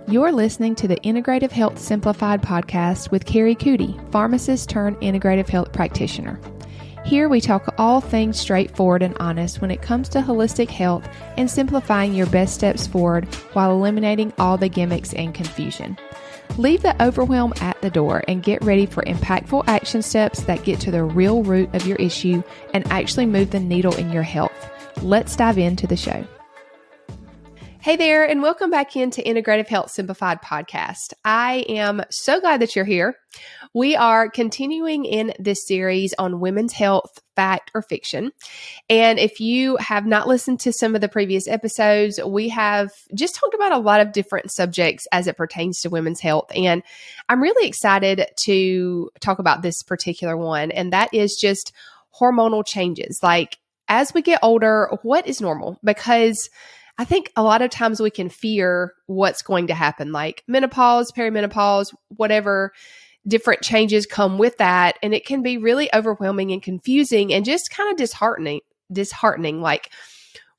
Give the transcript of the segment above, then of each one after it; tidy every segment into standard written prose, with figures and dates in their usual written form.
You're listening to the Integrative Health Simplified podcast with Kari, Coody, pharmacist turned integrative health practitioner. Here we talk all things straightforward and honest when it comes to holistic health and simplifying your best steps forward while eliminating all the gimmicks and confusion. Leave the overwhelm at the door and get ready for impactful action steps that get to the real root of your issue and actually move the needle in your health. Let's dive into the show. Hey there, and welcome back into Integrative Health Simplified podcast. I am so glad that you're here. We are continuing in this series on women's health, fact or fiction. And if you have not listened to some of the previous episodes, we have just talked about a lot of different subjects as it pertains to women's health. And I'm really excited to talk about this particular one, and that is just hormonal changes. Like, as we get older, what is normal? Because I think a lot of times we can fear what's going to happen, like menopause, perimenopause, whatever different changes come with that. And it can be really overwhelming and confusing and just kind of disheartening. Like,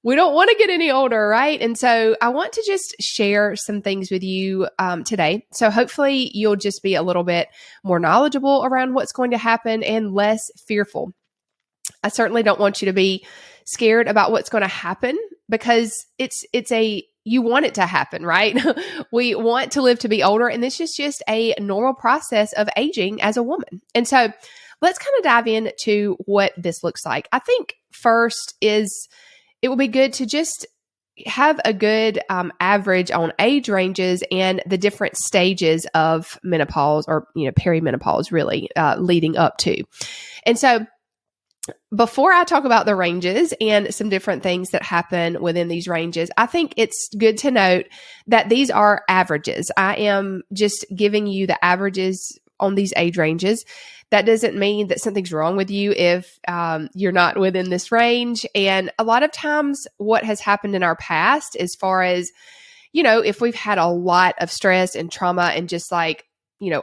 we don't want to get any older, right? And so I want to just share some things with you today. So hopefully you'll just be a little bit more knowledgeable around what's going to happen and less fearful. I certainly don't want you to be scared about what's going to happen, because you want it to happen, right? We want to live to be older, and this is just a normal process of aging as a woman. And so let's kind of dive into what this looks like. I think first is it will be good to just have a good average on age ranges and the different stages of menopause or perimenopause really leading up to. And so before I talk about the ranges and some different things that happen within these ranges, I think it's good to note that these are averages. I am just giving you the averages on these age ranges. That doesn't mean that something's wrong with you if you're not within this range. And a lot of times what has happened in our past, as far as, if we've had a lot of stress and trauma and just like,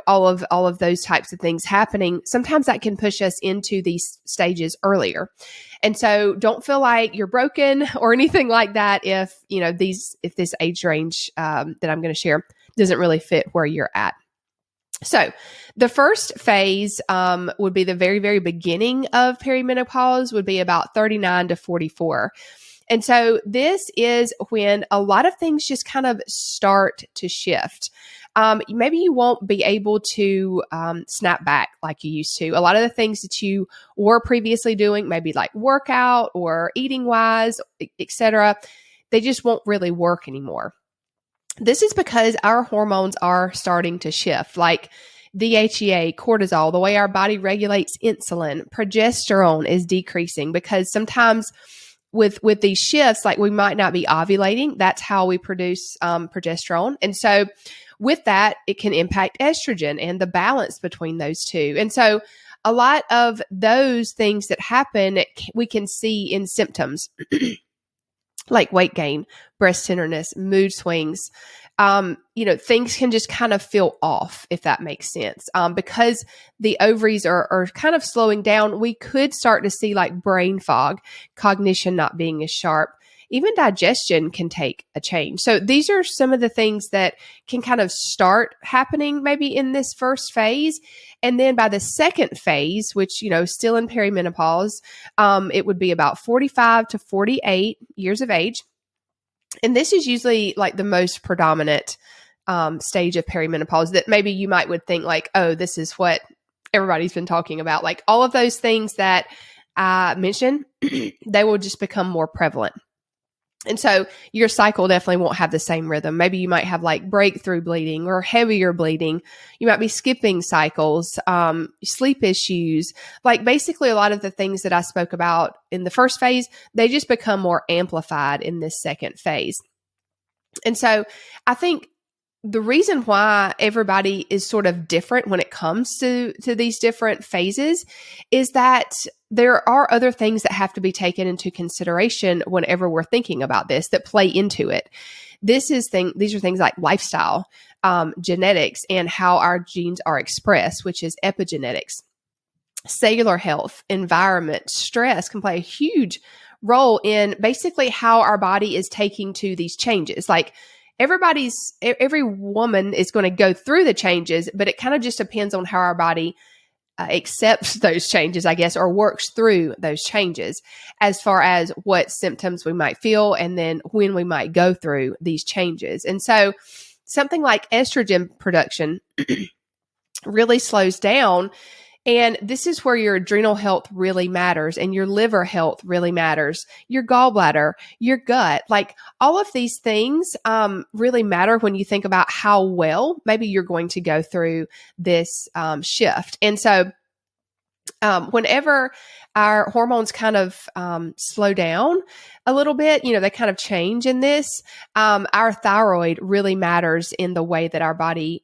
all of those types of things happening, sometimes that can push us into these stages earlier. And so don't feel like you're broken or anything like that if this age range that I'm going to share doesn't really fit where you're at. So the first phase would be the very, very beginning of perimenopause, would be about 39 to 44. And so this is when a lot of things just kind of start to shift. Maybe you won't be able to snap back like you used to. A lot of the things that you were previously doing, maybe like workout or eating wise, etc., they just won't really work anymore. This is because our hormones are starting to shift, like DHEA, cortisol, the way our body regulates insulin, progesterone is decreasing, because sometimes with these shifts, like we might not be ovulating. That's how we produce progesterone. And so with that, it can impact estrogen and the balance between those two. And so a lot of those things that happen, we can see in symptoms like weight gain, breast tenderness, mood swings. Things can just kind of feel off, if that makes sense. Because the ovaries are kind of slowing down, we could start to see like brain fog, cognition not being as sharp. Even digestion can take a change. So these are some of the things that can kind of start happening maybe in this first phase. And then by the second phase, which, still in perimenopause, it would be about 45 to 48 years of age. And this is usually like the most predominant stage of perimenopause that maybe you would think like, oh, this is what everybody's been talking about. Like all of those things that I mentioned, they will just become more prevalent. And so your cycle definitely won't have the same rhythm. Maybe you might have like breakthrough bleeding or heavier bleeding. You might be skipping cycles, sleep issues. Like basically a lot of the things that I spoke about in the first phase, they just become more amplified in this second phase. And so I think the reason why everybody is sort of different when it comes to these different phases is that there are other things that have to be taken into consideration whenever we're thinking about this that play into it. These are things like lifestyle, genetics, and how our genes are expressed, which is epigenetics. Cellular health, environment, stress can play a huge role in basically how our body is taking to these changes. Like every woman is going to go through the changes, but it kind of just depends on how our body accepts those changes, I guess, or works through those changes as far as what symptoms we might feel and then when we might go through these changes. And so something like estrogen production really slows down. And this is where your adrenal health really matters and your liver health really matters, your gallbladder, your gut, like all of these things really matter when you think about how well maybe you're going to go through this shift. And so whenever our hormones kind of slow down a little bit, they kind of change in this, our thyroid really matters in the way that our body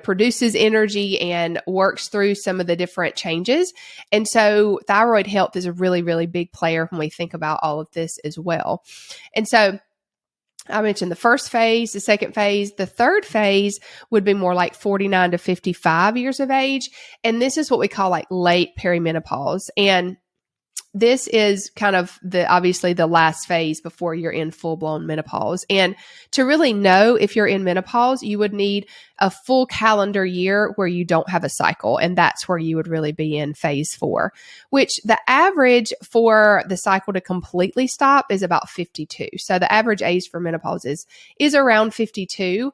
produces energy and works through some of the different changes. And so thyroid health is a really, really big player when we think about all of this as well. And so I mentioned the first phase, the second phase, the third phase would be more like 49 to 55 years of age. And this is what we call like late perimenopause. And this is kind of obviously the last phase before you're in full-blown menopause. And to really know if you're in menopause, you would need a full calendar year where you don't have a cycle. And that's where you would really be in phase 4, which the average for the cycle to completely stop is about 52. So the average age for menopause is around 52.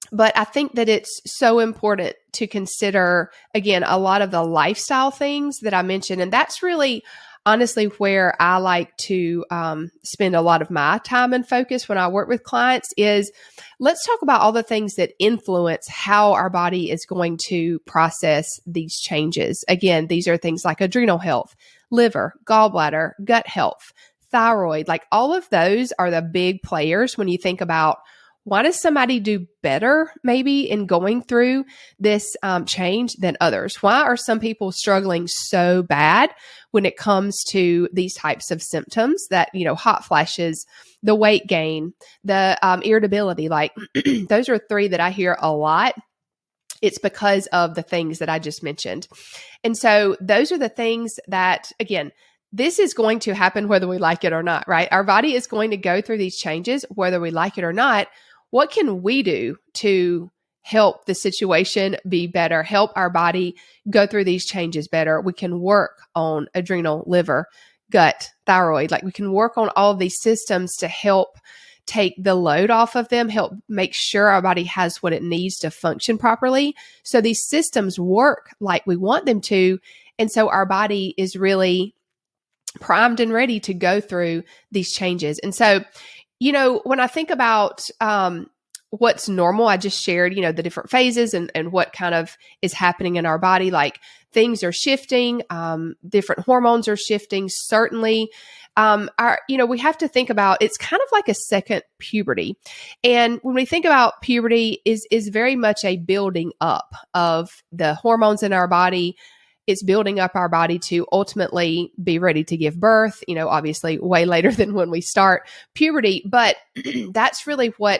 But I think that it's so important to consider, again, a lot of the lifestyle things that I mentioned. And that's really honestly where I like to spend a lot of my time and focus when I work with clients is let's talk about all the things that influence how our body is going to process these changes. Again, these are things like adrenal health, liver, gallbladder, gut health, thyroid, like all of those are the big players when you think about why does somebody do better maybe in going through this change than others? Why are some people struggling so bad when it comes to these types of symptoms that, hot flashes, the weight gain, the irritability, like those are 3 that I hear a lot. It's because of the things that I just mentioned. And so those are the things that, again, this is going to happen whether we like it or not, right? Our body is going to go through these changes whether we like it or not. What can we do to help the situation be better, help our body go through these changes better? We can work on adrenal, liver, gut, thyroid. Like we can work on all of these systems to help take the load off of them, help make sure our body has what it needs to function properly. So these systems work like we want them to. And so our body is really primed and ready to go through these changes. And so when I think about what's normal, I just shared, the different phases and what kind of is happening in our body, like things are shifting, different hormones are shifting. Certainly, we have to think about, it's kind of like a second puberty. And when we think about puberty is very much a building up of the hormones in our body. It's building up our body to ultimately be ready to give birth, obviously way later than when we start puberty. But that's really what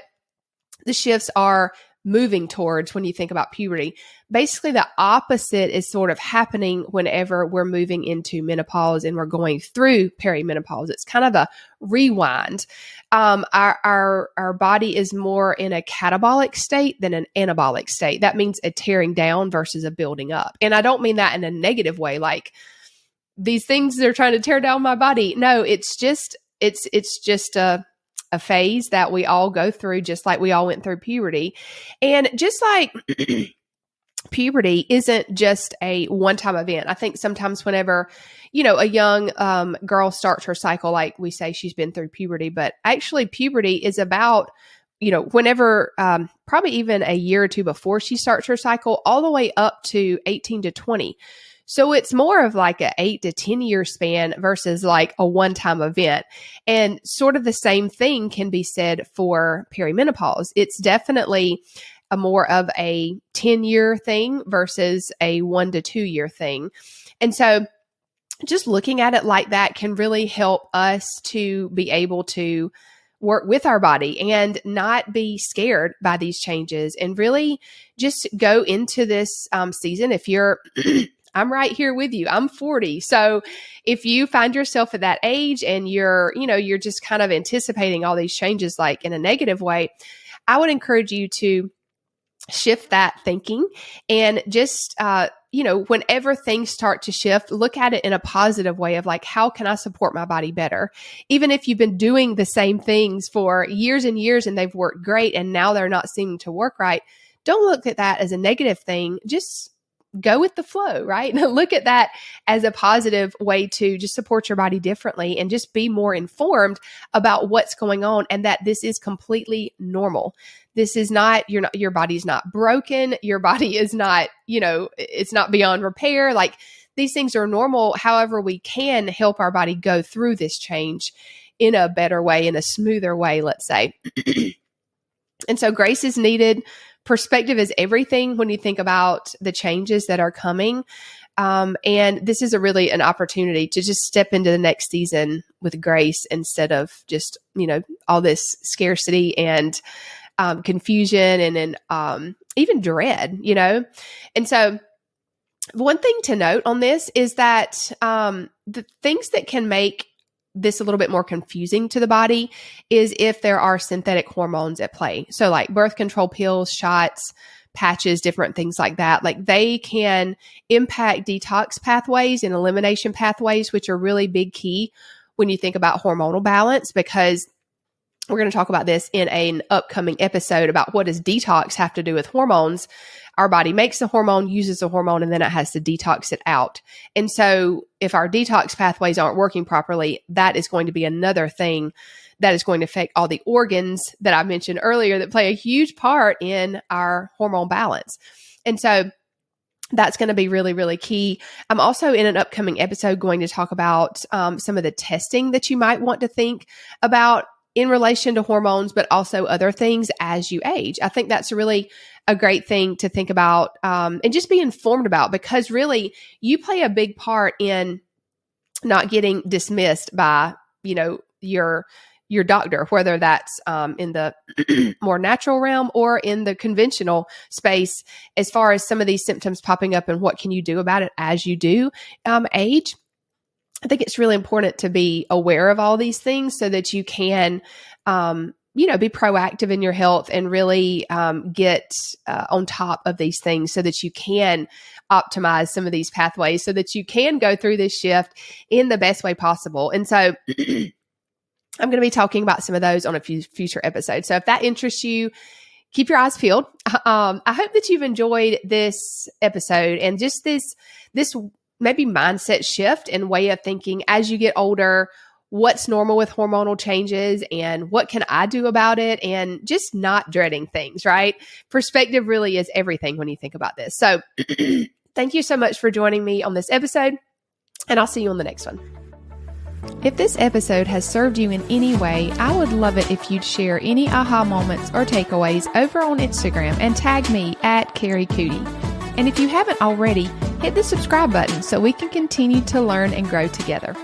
the shifts are moving towards when you think about puberty. Basically, the opposite is sort of happening whenever we're moving into menopause and we're going through perimenopause. It's kind of a rewind. Our body is more in a catabolic state than an anabolic state. That means a tearing down versus a building up. And I don't mean that in a negative way, like these things that are trying to tear down my body. No, it's just a phase that we all go through, just like we all went through puberty. And just like puberty isn't just a one-time event. I think sometimes whenever, a young girl starts her cycle, like we say she's been through puberty, but actually puberty is about, whenever, probably even a year or two before she starts her cycle, all the way up to 18 to 20. So it's more of like a 8 to 10 year span versus like a one-time event. And sort of the same thing can be said for perimenopause. It's definitely a more of a 10-year thing versus a 1 to 2 year thing. And so just looking at it like that can really help us to be able to work with our body and not be scared by these changes and really just go into this season. If you're I'm right here with you. I'm 40. So if you find yourself at that age and you're just kind of anticipating all these changes like in a negative way, I would encourage you to shift that thinking and just, whenever things start to shift, look at it in a positive way of like, how can I support my body better? Even if you've been doing the same things for years and years and they've worked great and now they're not seeming to work right, don't look at that as a negative thing. Just go with the flow, right? Look at that as a positive way to just support your body differently and just be more informed about what's going on and that this is completely normal. This is not, your body's not broken. Your body is not, it's not beyond repair. Like these things are normal. However, we can help our body go through this change in a better way, in a smoother way, let's say. And so grace is needed. Perspective is everything when you think about the changes that are coming. And this is an opportunity to just step into the next season with grace instead of just, all this scarcity and confusion and then even dread, And so one thing to note on this is that the things that can make this a little bit more confusing to the body is if there are synthetic hormones at play. So like birth control pills, shots, patches, different things like that. Like they can impact detox pathways and elimination pathways, which are really big key when you think about hormonal balance, because we're going to talk about this in an upcoming episode about what does detox have to do with hormones. Our body makes the hormone, uses the hormone, and then it has to detox it out. And so if our detox pathways aren't working properly, that is going to be another thing that is going to affect all the organs that I mentioned earlier that play a huge part in our hormone balance. And so that's going to be really, really key. I'm also in an upcoming episode going to talk about some of the testing that you might want to think about in relation to hormones, but also other things as you age. I think that's really a great thing to think about and just be informed about, because really you play a big part in not getting dismissed by, your doctor, whether that's in the more natural realm or in the conventional space, as far as some of these symptoms popping up and what can you do about it as you do age. I think it's really important to be aware of all these things so that you can, be proactive in your health and really get on top of these things so that you can optimize some of these pathways so that you can go through this shift in the best way possible. And so I'm going to be talking about some of those on a few future episodes. So if that interests you, keep your eyes peeled. I hope that you've enjoyed this episode and just this maybe mindset shift and way of thinking as you get older, what's normal with hormonal changes and what can I do about it, and just not dreading things, right? Perspective really is everything when you think about this. So thank you so much for joining me on this episode, and I'll see you on the next one. If this episode has served you in any way, I would love it if you'd share any aha moments or takeaways over on Instagram and tag me at Kari Coody. And if you haven't already, hit the subscribe button so we can continue to learn and grow together.